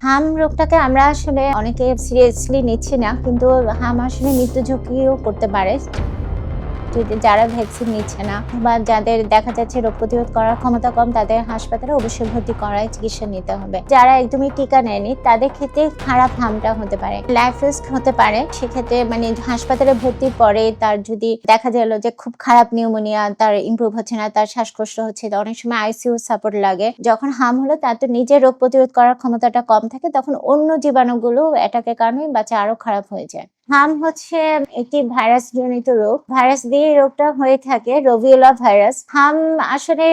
হাম রোগটাকে আমরা আসলে অনেকে সিরিয়াসলি নিচ্ছি না, কিন্তু হাম আসলে মৃত্যু ঝুঁকিও করতে পারে। যারা ভ্যাকসিন নিচ্ছে না বা যাদের দেখা যাচ্ছে রোগ প্রতিরোধ করার ক্ষমতা কম, তাদের হাসপাতালে অবশ্যই ভর্তি করায় চিকিৎসা নিতে হবে। যারা একদমই টিকা নেয়নি তাদের ক্ষেত্রে খারাপ হামটা হতে পারে, লাইফ রিস্ক হতে পারে। সেক্ষেত্রে হাসপাতালে ভর্তির পরে তার যদি দেখা গেল যে খুব খারাপ নিউমোনিয়া, তার ইমপ্রুভ হচ্ছে না, তার শ্বাসকষ্ট হচ্ছে, অনেক সময় আইসিইউ সাপোর্ট লাগে। যখন হাম হলো তার তো নিজের রোগ প্রতিরোধ করার ক্ষমতাটা কম থাকে, তখন অন্য জীবাণুগুলো অ্যাটাকের কারণে বাচ্চা আরো খারাপ হয়ে যায়। হাম হচ্ছে একটি ভাইরাস জনিত রোগ। ভাইরাস দিয়ে রোগটা হয়ে থাকে, রোভিওলা ভাইরাস। হাম আসলে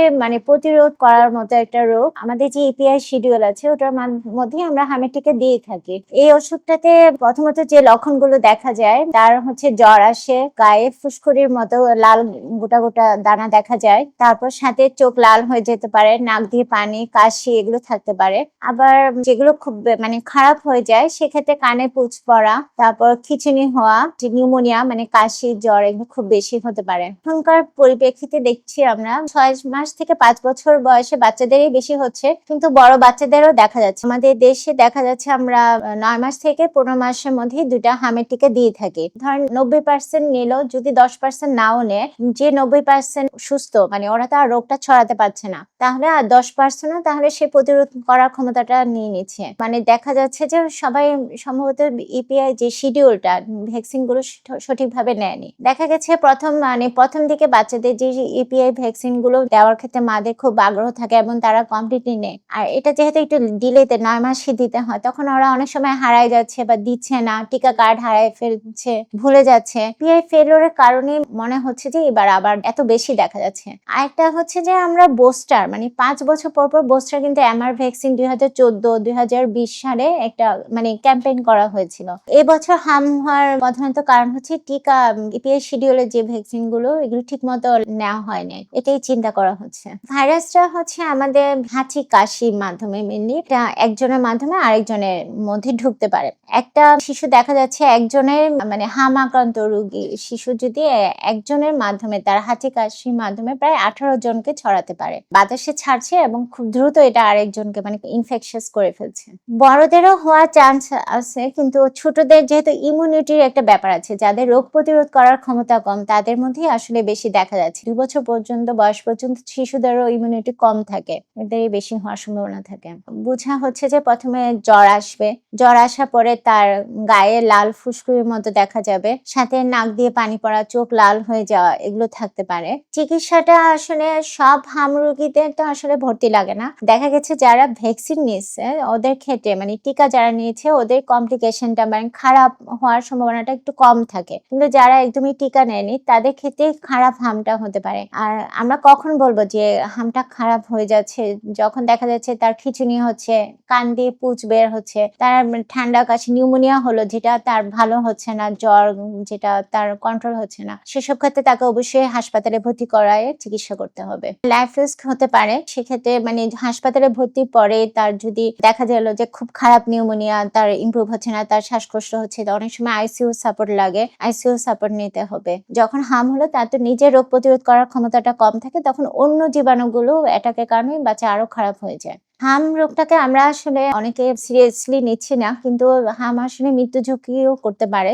প্রতিরোধ করার মতো একটা রোগ। আমাদের যে এপিআই শিডিউল আছে ওটার মধ্যে আমরা হামের টিকা দিয়ে থাকি। এই ওষুধটাতে প্রথমত যে লক্ষণগুলো দেখা যায় তার হচ্ছে জ্বর আসে, গায়ে ফুসকুড়ির মতো লাল গোটা গোটা দানা দেখা যায়, তারপর সাথে চোখ লাল হয়ে যেতে পারে, নাক দিয়ে পানি, কাশি এগুলো থাকতে পারে। আবার যেগুলো খুব খারাপ হয়ে যায় সেক্ষেত্রে কানে পুঁজ পড়া, তারপর খিঁচুনি হওয়া, যে নিউমোনিয়া কাশি, জ্বর এগুলো খুব বেশি হতে পারে। এখনকার পরিপ্রেক্ষিতে দেখছি আমরা 6 মাস থেকে 5 বছর বয়সে বাচ্চাদেরই বেশি হচ্ছে, কিন্তু বড় বাচ্চাদেরও দেখা যাচ্ছে। আমাদের দেশে দেখা যাচ্ছে আমরা 9 মাস থেকে 15 মাসের মধ্যে দুইটা হামের টিকা দিয়ে থাকি। ধরেন 90% নিলেও যদি 10% নাও নেয়, যে 90% সুস্থ ওরা তো আর রোগটা ছড়াতে পারছে না, তাহলে আর 10% তাহলে সে প্রতিরোধ করার ক্ষমতাটা নিয়ে নিচ্ছে। দেখা যাচ্ছে যে সবাই সম্ভবত ইপিআই যে শিডিউলটা ভ্যাকসিন গুলো সঠিকভাবে নেয়নি। দেখা গেছে প্রথম দিকে বাচ্চাদের যে ইপিআই ভ্যাকসিন গুলো দেওয়ার ক্ষেত্রে মাদের খুব আগ্রহ থাকে এবং তারা কমপ্লিটলি নেয়। আর এটা যেহেতু একটু ডিলেতে 9 মাসে দিতে হয়, তখন ওরা অনেক সময় হারায় যাচ্ছে বা দিচ্ছে না, টিকা কার্ড হারায় ফেলছে, ভুলে যাচ্ছে। ইপিআই ফেলিওরের কারণে মনে হচ্ছে যে এবার আবার এত বেশি দেখা যাচ্ছে। আরেকটা হচ্ছে যে আমরা বুস্টার 5 বছর পর পর বুস্টার, কিন্তু এমআর ভ্যাকসিন 2014-2020 সালে একটা ক্যাম্পেইন করা হয়েছিল। এবছর হাম হওয়ার প্রধানত কারণ হচ্ছে টিকা ইপিআই শিডিউলের যে ভ্যাকসিন গুলো এগুলো ঠিক মতো নেওয়া হয়নি, এটাই চিন্তা করা হচ্ছে। ভাইরাসটা হচ্ছে আমাদের হাঁচি কাশির মাধ্যমে মেনলি, এটা একজনের মাধ্যমে আরেকজনের মধ্যে ঢুকতে পারে। একটা শিশু দেখা যাচ্ছে একজনের হাম আক্রান্ত রোগী শিশু যদি একজনের মাধ্যমে তার হাঁচি কাশির মাধ্যমে প্রায় 18 জনকে ছড়াতে পারে। বাতাসে ছাড়ছে এবং খুব দ্রুত এটা আরেকজনকে ইনফেকশাস করে ফেলছে। বড়দেরও হওয়ার চান্স আছে, কিন্তু ছোটদের যেহেতু ইমিউনিটির একটা ব্যাপার আছে, যাদের রোগ প্রতিরোধ করার ক্ষমতা কম তাদের মধ্যেই আসলে বেশি দেখা যাচ্ছে। 2 বছর পর্যন্ত বয়স পর্যন্ত শিশুদেরও ইমিউনিটি কম থাকে, এদেরই বেশি হওয়ার সম্ভাবনা থাকে। বোঝা হচ্ছে যে প্রথমে জ্বর আসবে, জ্বর আসার পরে তার গায়ে লাল ফুসকুড়ির মতো দেখা যাবে, সাথে নাক দিয়ে পানি পড়া, চোখ লাল হয়ে যাওয়া এগুলো থাকতে পারে। চিকিৎসাটা আসলে সব হাম রোগীদের তো আসলে ভর্তি লাগে না। দেখা গেছে যারা ভ্যাকসিন নিচ্ছে ওদের ক্ষেত্রে টিকা যারা নিয়েছে ওদের কমপ্লিকেশনটা খারাপ হওয়ার সম্ভাবনাটা একটু কম থাকে, কিন্তু যারা একদমই টিকা নেয়নি তাদের ক্ষেত্রে খারাপ হামটা হতে পারে। আর আমরা কখন বলবো যে হামটা খারাপ হয়ে যাচ্ছে? যখন দেখা যাচ্ছে তার খিঁচুনি হচ্ছে, কান দিয়ে পুঁজ বের হচ্ছে, তার ঠান্ডা কাশি, নিউমোনিয়া হলো যেটা তার ভালো হচ্ছে না, জ্বর যেটা তার কন্ট্রোল হচ্ছে না, সেসব ক্ষেত্রে তাকে অবশ্যই হাসপাতালে ভর্তি করায় চিকিৎসা করতে হবে। লাইফ রিস্ক হতে পারে, সেক্ষেত্রে হাসপাতালে ভর্তির পরে তার যদি দেখা গেল যে খুব খারাপ নিউমোনিয়া, তার ইমপ্রুভ হচ্ছে না, তার শ্বাসকষ্ট হচ্ছে, অনেক সময় আইসিইউ সাপোর্ট লাগে, আইসিইউ সাপোর্ট নিতে হবে। যখন হাম হলো তার তো নিজের রোগ প্রতিরোধ করার ক্ষমতাটা কম থাকে, তখন অন্য জীবাণুগুলো অ্যাটাকের কারণে বাচ্চা আরো খারাপ হয়ে যায়। হাম রোগটাকে আমরা আসলে অনেকে সিরিয়াসলি নিচ্ছি না, কিন্তু হাম আসলে মৃত্যু ঝুঁকিও করতে পারে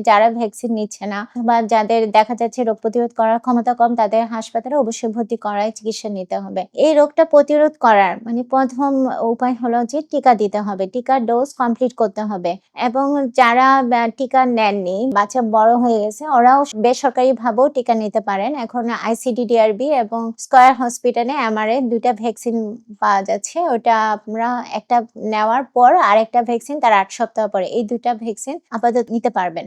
যারা ভ্যাকসিন নিচ্ছে না বা যাদের দেখা যাচ্ছে রোগ প্রতিরোধ করার ক্ষমতা কম, তাদের হাসপাতালে অবশ্যই ভর্তি করায় চিকিৎসা নিতে হবে। এই রোগটা প্রতিরোধ করার প্রথম উপায় হলো যে টিকা দিতে হবে, টিকার ডোজ কমপ্লিট করতে হবে। এবং যারা টিকা নেননি, বাচ্চা বড় হয়ে গেছে, ওরাও বেসরকারি ভাবেও টিকা নিতে পারেন। এখন আইসিডিডিআরবি এবং স্কয়ার হসপিটালে এমআরএ দুইটা ভ্যাকসিন পাওয়া যাচ্ছে। ওটা আমরা একটা নেওয়ার পর আরেকটা ভ্যাকসিন তার 8 সপ্তাহ পরে, এই দুইটা ভ্যাকসিন আপাতত নিতে পারবেন।